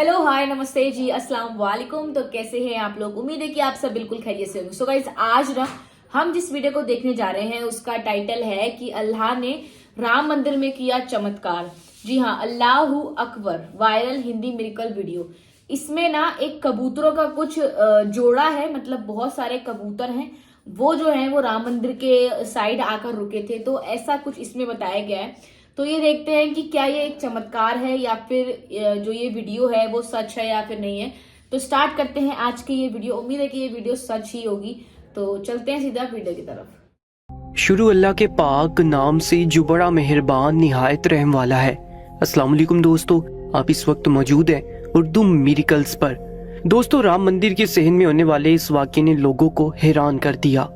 Hello hi नमस्ते जी अस्सलाम वालेकुम। तो कैसे हैं आप लोग? उम्मीद है कि आप सब बिल्कुल खैरियत से होंगे। सो गाइस, आज ना हम जिस वीडियो को देखने जा रहे हैं उसका टाइटल है कि अल्लाह ने राम मंदिर में किया चमत्कार। जी हाँ, Allahu Akbar viral Hindi miracle video. इसमें ना एक कबूतरों का कुछ जोड़ा है, मतलब बहुत सारे कबूतर हैं, वो जो है वो राम मंदिर के साइड आकर रुके थे। तो ऐसा कुछ इसमें बताया गया है। तो ये देखते हैं कि क्या ये एक चमत्कार है या फिर जो ये वीडियो है वो सच है या फिर नहीं है। तो स्टार्ट करते हैं आज की ये वीडियो। उम्मीद है कि ये वीडियो सच ही होगी। तो चलते हैं सीधा वीडियो की तरफ। शुरू अल्लाह के पाक नाम से जो बड़ा मेहरबान निहायत रहम वाला है। अस्सलाम वालेकुम दोस्तों, आप इस वक्त मौजूद हैं उर्दू मिरेकल्स पर। दोस्तों, राम मंदिर के सहन में होने वाले इस वाक़े ने लोगों को हैरान कर दिया।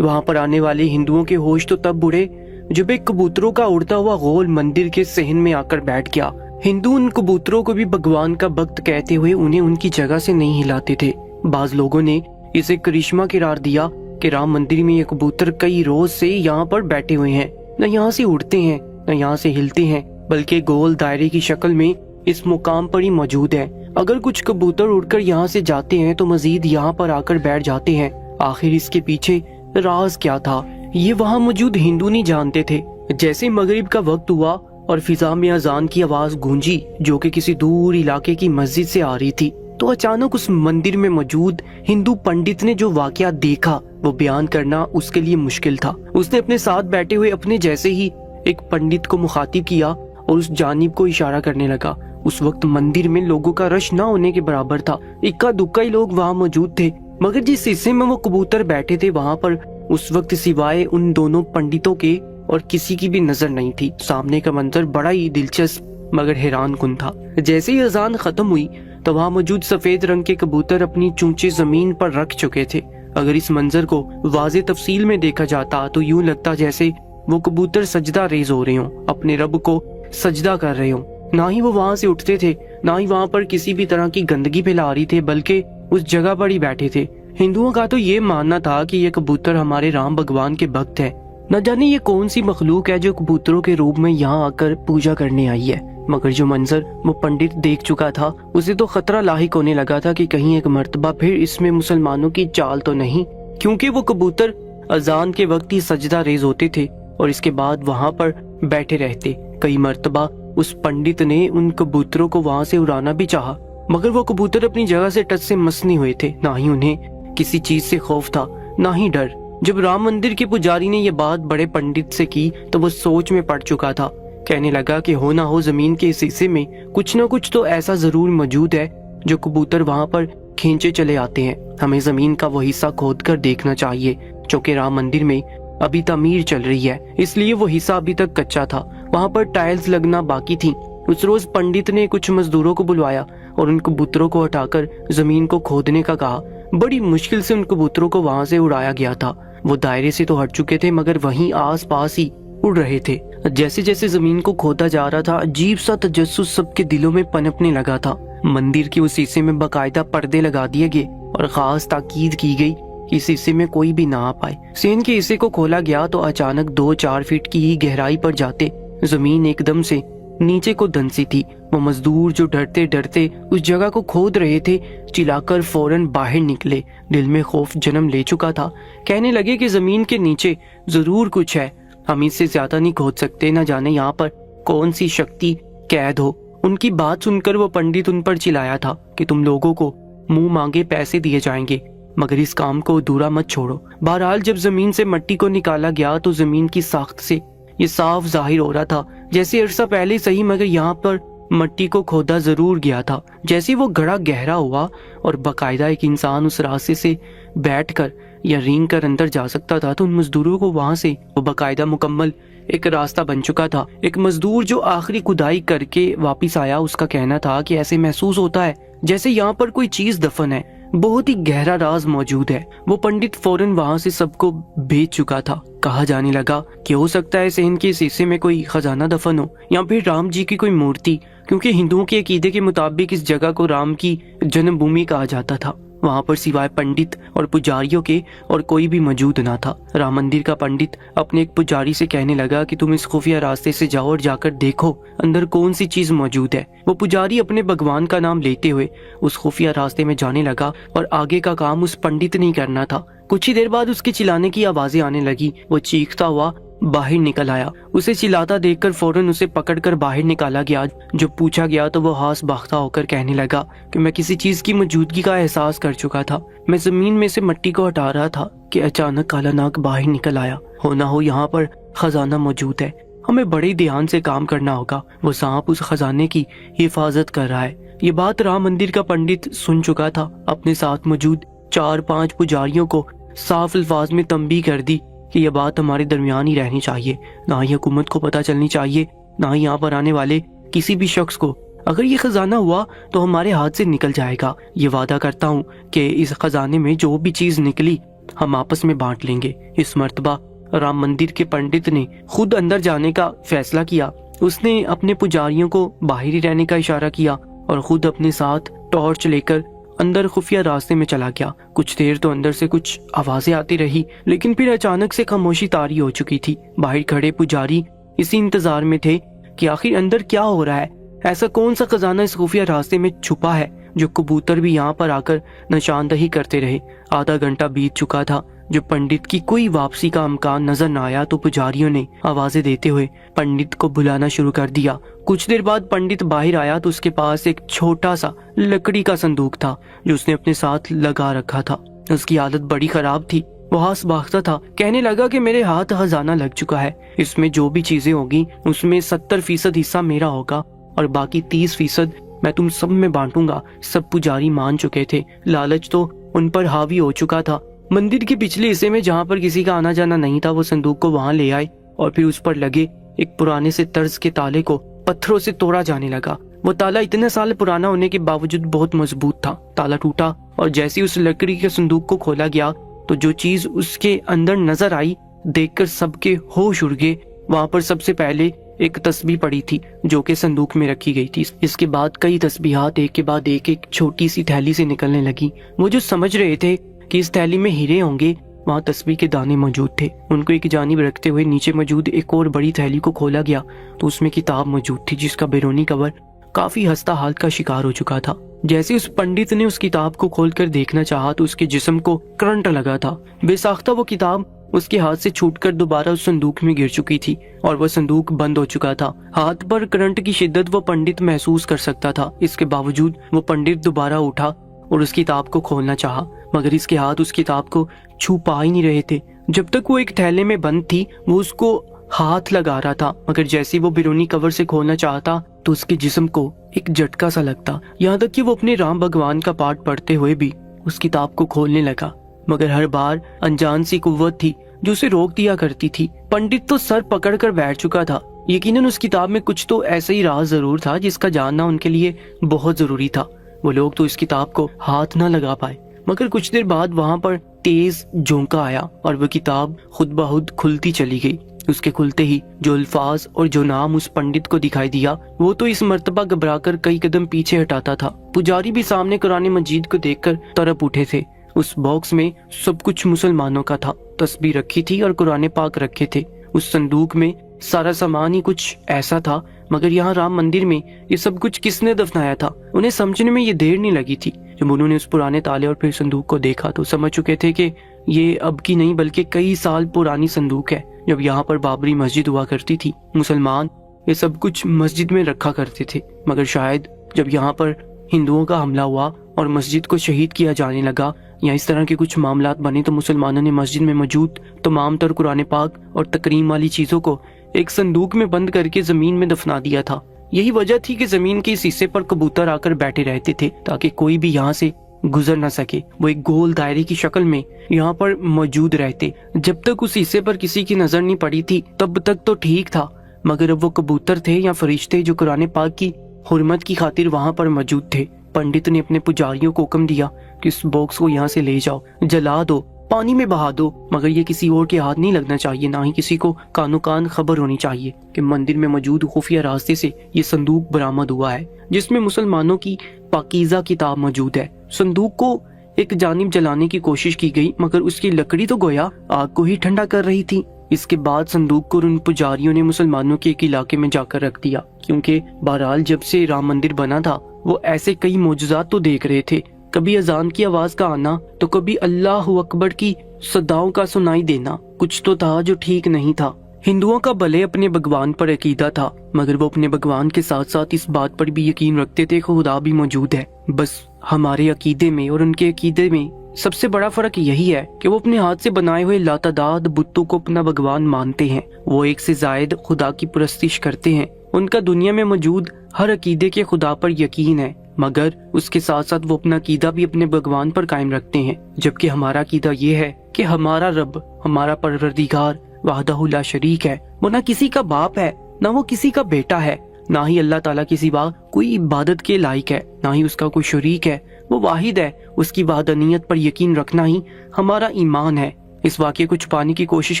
वहाँ पर आने वाले हिंदुओं के होश तो तब उड़े जब एक कबूतरों का उड़ता हुआ गोल मंदिर के सहन में आकर बैठ गया। हिंदू उन कबूतरों को भी भगवान का भक्त कहते हुए उन्हें उनकी जगह से नहीं हिलाते थे। बाज लोगों ने इसे करिश्मा करार दिया कि राम मंदिर में ये कबूतर कई रोज से यहाँ पर बैठे हुए हैं, न यहाँ से उड़ते हैं न यहाँ से हिलते हैं, बल्कि गोल दायरे की शक्ल में इस मुकाम पर ही मौजूद है। अगर कुछ कबूतर उड़कर यहाँ से जाते हैं तो मजीद यहाँ पर आकर बैठ जाते हैं। आखिर इसके पीछे राज क्या था, ये वहाँ मौजूद हिंदू नहीं जानते थे। जैसे मगरिब का वक्त हुआ और फिजा में अजान की आवाज गूंजी जो कि किसी दूर इलाके की मस्जिद से आ रही थी, तो अचानक उस मंदिर में मौजूद हिंदू पंडित ने जो वाकया देखा वो बयान करना उसके लिए मुश्किल था। उसने अपने साथ बैठे हुए अपने जैसे ही एक पंडित को मुखातिब किया और उस जानिब को इशारा करने लगा। उस वक्त मंदिर में लोगों का रश ना होने के बराबर था। इक्का दुक्का ही लोग वहाँ मौजूद थे, मगर जिस हिस्से में वो कबूतर बैठे थे वहाँ पर उस वक्त सिवाय उन दोनों पंडितों के और किसी की भी नजर नहीं थी। सामने का मंजर बड़ा ही दिलचस्प मगर हैरान कुन था। जैसे ही अजान खत्म हुई तो वहाँ मौजूद सफेद रंग के कबूतर अपनी चूंचे जमीन पर रख चुके थे। अगर इस मंजर को वाज़े तफसील में देखा जाता तो यूं लगता जैसे वो कबूतर सजदा रेज हो रहे हों, अपने रब को सजदा कर रहे हों। ना ही वो वहाँ से उठते थे, ना ही वहाँ पर किसी भी तरह की गंदगी फैला रही थे, बल्कि उस जगह पर ही बैठे थे। हिंदुओं का तो ये मानना था कि ये कबूतर हमारे राम भगवान के भक्त हैं। न जाने ये कौन सी मखलूक है जो कबूतरों के रूप में यहाँ आकर पूजा करने आई है। मगर जो मंजर वो पंडित देख चुका था उसे तो खतरा लाहिक होने लगा था कि कहीं एक मर्तबा फिर इसमें मुसलमानों की चाल तो नहीं, क्योंकि वो कबूतर अजान के वक्त ही सजदा रेज होते थे और इसके बाद वहाँ पर बैठे रहते। कई मर्तबा उस पंडित ने उन कबूतरों को वहाँ से उड़ाना भी चाहा, मगर वो कबूतर अपनी जगह से टच से मस नहीं हुए थे। ना ही उन्हें किसी चीज से खौफ था, ना ही डर। जब राम मंदिर के पुजारी ने ये बात बड़े पंडित से की तो वो सोच में पड़ चुका था। कहने लगा कि हो ना हो जमीन के इस हिस्से में कुछ न कुछ तो ऐसा जरूर मौजूद है जो कबूतर वहाँ पर खींचे चले आते हैं। हमें जमीन का वो हिस्सा खोद कर देखना चाहिए। चूँकि राम मंदिर में अभी तामीर चल रही है, इसलिए वो हिस्सा अभी तक कच्चा था, वहाँ पर टाइल्स लगना बाकी थी। उस रोज पंडित ने कुछ मजदूरों को बुलवाया और उन कबूतरों को हटाकर जमीन को खोदने का कहा। बड़ी मुश्किल से उन कबूतरों को वहां से उड़ाया गया था। वो दायरे से तो हट चुके थे मगर वहीं आस पास ही उड़ रहे थे। जैसे जैसे जमीन को खोदा जा रहा था अजीब सा तजस्सुस सबके दिलों में पनपने लगा था। मंदिर के उस हिस्से में बाकायदा पर्दे लगा दिए गए और खास ताकीद की गई कि इस हिस्से में कोई भी ना आ पाए। सेन के हिस्से को खोला गया तो अचानक 2-4 फीट की ही गहराई पर जाते जमीन एकदम से नीचे को धंसी थी। वो मजदूर जो डरते डरते उस जगह को खोद रहे थे चिल्लाकर फौरन बाहर निकले। दिल में खौफ जन्म ले चुका था। कहने लगे कि जमीन के नीचे जरूर कुछ है, हम इससे ज्यादा नहीं खोद सकते, न जाने यहाँ पर कौन सी शक्ति कैद हो। उनकी बात सुनकर वो पंडित उन पर चिल्लाया था कि तुम लोगों को मुंह मांगे पैसे दिए जाएंगे, मगर इस काम को अधूरा मत छोड़ो। बहरहाल जब जमीन से मिट्टी को निकाला गया तो जमीन की साख्त से ये साफ जाहिर हो रहा था जैसे अरसा पहले सही मगर यहाँ पर मिट्टी को खोदा जरूर गया था। जैसे वो गड़ा गहरा हुआ और बाकायदा एक इंसान उस रास्ते से बैठकर या रेंग कर अंदर जा सकता था तो उन मजदूरों को वहां से वो बाकायदा मुकम्मल एक रास्ता बन चुका था। एक मजदूर जो आखिरी खुदाई करके वापस आया उसका कहना था कि ऐसे महसूस होता है जैसे यहाँ पर कोई चीज दफन है, बहुत ही गहरा राज मौजूद है। वो पंडित फौरन वहां से सबको भेज चुका था। कहा जाने लगा कि हो सकता है सहन के इस हिस्से में कोई खजाना दफन हो या फिर राम जी की कोई मूर्ति, क्योंकि हिंदुओं के अकीदे के मुताबिक इस जगह को राम की जन्मभूमि कहा जाता था। वहाँ पर सिवाय पंडित और पुजारियों के और कोई भी मौजूद ना था। राम मंदिर का पंडित अपने एक पुजारी से कहने लगा कि तुम इस खुफिया रास्ते से जाओ और जाकर देखो अंदर कौन सी चीज मौजूद है। वो पुजारी अपने भगवान का नाम लेते हुए उस खुफिया रास्ते में जाने लगा और आगे का काम उस पंडित ने करना था। कुछ ही देर बाद उसके चिल्लाने की आवाजें आने लगी। वो चीखता हुआ बाहर निकल आया। उसे चिल्लाता देखकर फौरन उसे पकड़कर बाहर निकाला गया। जब पूछा गया तो वो हास बाख्ता होकर कहने लगा कि मैं किसी चीज की मौजूदगी का एहसास कर चुका था। मैं जमीन में से मिट्टी को हटा रहा था कि अचानक काला नाग बाहर निकल आया। हो ना हो यहाँ पर खजाना मौजूद है, हमें बड़े ध्यान से काम करना होगा। वो सांप उस खजाने की हिफाजत कर रहा है। ये बात राम मंदिर का पंडित सुन चुका था। अपने साथ मौजूद 4-5 पुजारियों को साफ अल्फाज में तंबीह कर दी कि यह बात हमारे दरमियान ही रहनी चाहिए, ना ही हुकूमत को पता चलनी चाहिए, ना ही यहाँ पर आने वाले किसी भी शख्स को। अगर ये खजाना हुआ तो हमारे हाथ से निकल जाएगा। ये वादा करता हूँ कि इस खजाने में जो भी चीज निकली हम आपस में बांट लेंगे। इस मर्तबा राम मंदिर के पंडित ने खुद अंदर जाने का फैसला किया। उसने अपने पुजारियों को बाहर ही रहने का इशारा किया और खुद अपने साथ टॉर्च लेकर अंदर खुफिया रास्ते में चला गया। कुछ देर तो अंदर से कुछ आवाजें आती रही, लेकिन फिर अचानक से खामोशी तारी हो चुकी थी। बाहर खड़े पुजारी इसी इंतजार में थे कि आखिर अंदर क्या हो रहा है। ऐसा कौन सा खजाना इस खुफिया रास्ते में छुपा है जो कबूतर भी यहाँ पर आकर निशानदही करते रहे। आधा घंटा बीत चुका था। जब पंडित की कोई वापसी का इम्कान नजर न आया तो पुजारियों ने आवाजें देते हुए पंडित को बुलाना शुरू कर दिया। कुछ देर बाद पंडित बाहर आया तो उसके पास एक छोटा सा लकड़ी का संदूक था जो उसने अपने साथ लगा रखा था। उसकी हालत बड़ी खराब थी। वो हास बाख्ता था, कहने लगा कि मेरे हाथ खजाना लग चुका है। इसमें जो भी चीजें होगी उसमें 70% हिस्सा मेरा होगा और बाकी 30% मैं तुम सब में बांटूंगा। सब पुजारी मान चुके थे। लालच तो उन पर हावी हो चुका था। मंदिर के पिछले हिस्से में जहाँ पर किसी का आना जाना नहीं था वो संदूक को वहां ले आए और फिर उस पर लगे एक पुराने से तर्ज के ताले को पत्थरों से तोड़ा जाने लगा। वो ताला इतने साल पुराना होने के बावजूद बहुत मजबूत था। ताला टूटा और जैसे उस लकड़ी के संदूक को खोला गया तो जो चीज उसके अंदर नजर आई देखकर सबके होश उड़ गए। वहां पर सबसे पहले एक तस्बीह पड़ी थी जो कि संदूक में रखी गई थी। इसके बाद कई तस्बीहात एक के बाद एक छोटी सी थैली से निकलने लगी। वो जो समझ रहे थे कि इस थैली में हीरे होंगे, वहाँ तस्बीह के दाने मौजूद थे। उनको एक जानिब रखते हुए नीचे मौजूद एक और बड़ी थैली को खोला गया तो उसमें किताब मौजूद थी जिसका बैरूनी कवर काफी हस्ता हालत का शिकार हो चुका था। जैसे उस पंडित ने उस किताब को खोलकर देखना चाहा तो उसके जिस्म को करंट लगा था। बेसाख्ता वो किताब उसके हाथ से छूटकर दोबारा उस संदूक में गिर चुकी थी और वह संदूक बंद हो चुका था। हाथ पर करंट की शिद्दत वो पंडित महसूस कर सकता था। इसके बावजूद वो पंडित दोबारा उठा और उस किताब को खोलना चाहा, मगर इसके हाथ उस किताब को छू पा ही नहीं रहे थे। जब तक वो एक थैले में बंद थी वो उसको हाथ लगा रहा था, मगर जैसे वो बैरूनी कवर से खोलना चाहता तो उसके जिस्म को एक झटका सा लगता। यहाँ तक कि वो अपने राम भगवान का पाठ पढ़ते हुए भी उस किताब को खोलने लगा, मगर हर बार अनजान सी कुव्वत थी जो उसे रोक दिया करती थी। पंडित तो सर पकड़कर बैठ चुका था। यकीनन उस किताब में कुछ तो ऐसा ही राज जरूर था जिसका जानना उनके लिए बहुत जरूरी था। वो लोग तो इस किताब को हाथ न लगा पाए, मगर कुछ देर बाद वहाँ पर तेज झोंका आया और वह किताब खुद ब खुद खुलती चली गई। उसके खुलते ही जो अल्फाज और जो नाम उस पंडित को दिखाई दिया वो तो इस मर्तबा घबराकर कई कदम पीछे हटाता था। पुजारी भी सामने कुरान मजीद को देखकर तरफ उठे थे। उस बॉक्स में सब कुछ मुसलमानों का था। तस्बीह रखी थी और कुरान पाक रखे थे। उस संदूक में सारा सामान ही कुछ ऐसा था, मगर यहाँ राम मंदिर में ये सब कुछ किसने दफनाया था? उन्हें समझने में ये देर नहीं लगी थी। जब उन्होंने उस पुराने ताले और फिर संदूक को देखा तो समझ चुके थे कि ये अब की नहीं बल्कि कई साल पुरानी संदूक है। जब यहाँ पर बाबरी मस्जिद हुआ करती थी, मुसलमान ये सब कुछ मस्जिद में रखा करते थे, मगर शायद जब यहाँ पर हिंदुओं का हमला हुआ और मस्जिद को शहीद किया जाने लगा या इस तरह के कुछ मामलात बने तो मुसलमानों ने मस्जिद में मौजूद तमाम तर कुरान पाक और तकरीम वाली चीजों को एक संदूक में बंद करके जमीन में दफना दिया था। यही वजह थी कि जमीन के इस हिस्से पर कबूतर आकर बैठे रहते थे ताकि कोई भी यहाँ से गुजर न सके। वो एक गोल दायरे की शक्ल में यहाँ पर मौजूद रहते। जब तक उस हिस्से पर किसी की नजर नहीं पड़ी थी तब तक तो ठीक था, मगर अब वो कबूतर थे या फरिश्ते जो कुरान पाक की हुर्मत की खातिर वहाँ पर मौजूद थे। पंडित ने अपने पुजारियों को हुक्म दिया कि इस बॉक्स को यहाँ से ले जाओ, जला दो, पानी में बहा दो, मगर ये किसी और के हाथ नहीं लगना चाहिए, ना ही किसी को कानो कान खबर होनी चाहिए कि मंदिर में मौजूद खुफिया रास्ते से ये संदूक बरामद हुआ है जिसमें मुसलमानों की पाकीज़ा किताब मौजूद है। संदूक को एक जानिब जलाने की कोशिश की गई, मगर उसकी लकड़ी तो गोया आग को ही ठंडा कर रही थी। इसके बाद संदूक को उन पुजारियों ने मुसलमानों के एक इलाके में जाकर रख दिया, क्योंकि बहरहाल जब से राम मंदिर बना था वो ऐसे कई मौजूदात तो देख रहे थे। कभी अजान की आवाज का आना तो कभी अल्लाह अकबर की सदाओं का सुनाई देना। कुछ तो था जो ठीक नहीं था। हिंदुओं का भले अपने भगवान पर अकीदा था, मगर वो अपने भगवान के साथ साथ इस बात पर भी यकीन रखते थे कि खुदा भी मौजूद है। बस हमारे अकीदे में और उनके अकीदे में सबसे बड़ा फर्क यही है कि वो अपने हाथ से बनाए हुए लातादाद बुतों को अपना भगवान मानते हैं। वो एक से जायद खुदा की परस्तिश करते हैं। उनका दुनिया में मौजूद हर अकीदे के खुदा पर यकीन है, मगर उसके साथ साथ वो अपना अकीदा भी अपने भगवान पर कायम रखते हैं। जबकि हमारा अकीदा ये है कि हमारा रब, हमारा परवरदिगार वहदहु ला शरीक है। वो ना किसी का बाप है, ना वो किसी का बेटा है, ना ही अल्लाह ताला के सिवा कोई इबादत के लायक है, ना ही उसका कोई शरीक है। वो वाहिद है। उसकी वहदानियत पर यकीन रखना ही हमारा ईमान है। इस वाक़े को छुपाने की कोशिश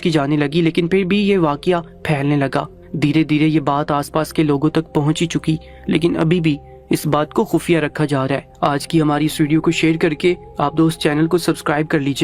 की जाने लगी, लेकिन फिर भी ये वाक़या फैलने लगा। धीरे धीरे ये बात आसपास के लोगों तक पहुंच ही चुकी, लेकिन अभी भी इस बात को खुफिया रखा जा रहा है। आज की हमारी इस वीडियो को शेयर करके आप दोस्त चैनल को सब्सक्राइब कर लीजिए।